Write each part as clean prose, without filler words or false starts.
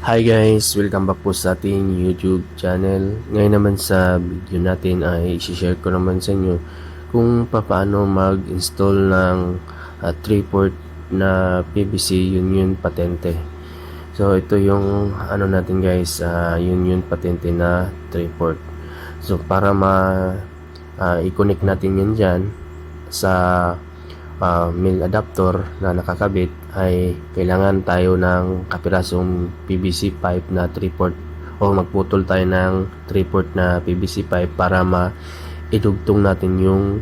Hi guys! Welcome back po sa ating YouTube channel. Ngayon naman sa video natin ay i-share ko naman sa inyo kung paano mag-install ng 3-port na PVC Union Patente. So ito yung ano natin guys, Union Patente na 3-port. So para i-connect natin yan dyan sa male adapter na nakakabit, ay kailangan tayo ng kapirasong PVC pipe na 3-port o magputol tayo ng 3-port na PVC pipe para maidugtong natin yung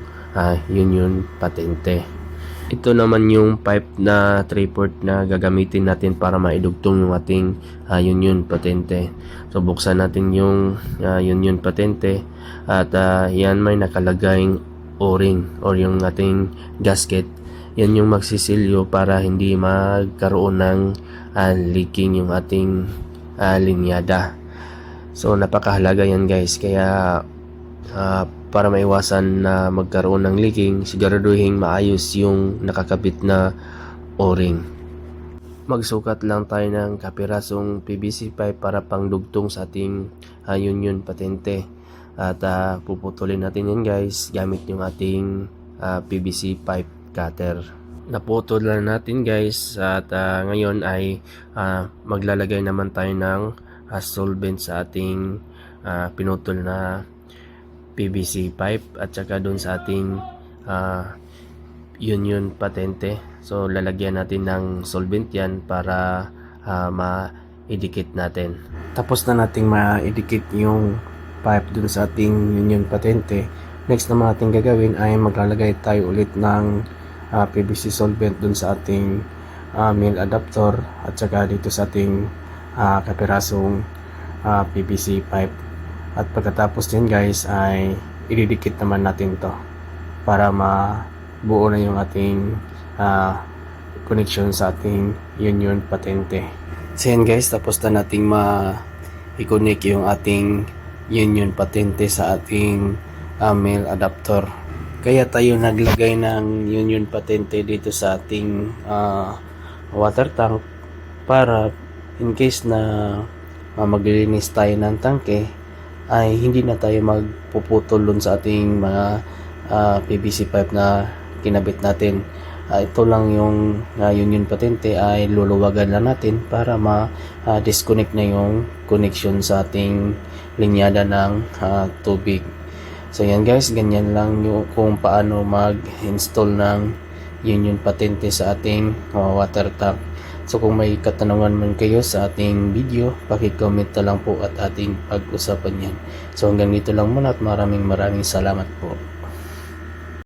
Union Patente. Ito naman yung pipe na 3-port na gagamitin natin para maidugtong yung ating Union Patente. So buksan natin yung Union Patente at yan may nakalagayng O-ring or yung ating gasket. Yan yung magsisilyo para hindi magkaroon ng leaking yung ating linyada. So napakahalaga yan guys, kaya para maiwasan na magkaroon ng leaking, siguraduhin maayos yung nakakabit na O-ring. Magsukat lang tayo ng kapirasong PVC pipe para pangdugtong sa ating Union Patente. At puputulin natin yan guys gamit yung ating PVC pipe cutter. Naputol na natin guys at ngayon ay maglalagay naman tayo ng solvent sa ating pinutol na PVC pipe at saka dun sa ating Union Patente. So lalagyan natin ng solvent yan para ma-idikit natin. Tapos na nating ma-idikit yung pipe dun sa ating Union Patente. Next naman natin gagawin ay maglalagay tayo ulit ng PVC solvent dun sa ating male adapter at saka dito sa ating kapirasong PVC pipe. At pagkatapos din guys ay ididikit naman natin to para mabuo na yung ating connection sa ating Union Patente. So yan guys, tapos na nating i-connect yung ating Union Patente sa ating male adapter. Kaya tayo naglagay ng Union Patente dito sa ating water tank para in case na maglilinis tayo ng tangke ay hindi na tayo magpuputol dun sa ating mga PVC pipe na kinabit natin. Ito lang yung Union Patente ay luluwagan lang natin para ma-disconnect na yung connection sa ating linyada ng tubig. So yan guys, ganyan lang yung kung paano mag-install ng Union Patente sa ating water tank. So kung may katanungan man kayo sa ating video, paki-comment na lang po at ating pag-usapan yan. So hanggang dito lang muna at maraming salamat po.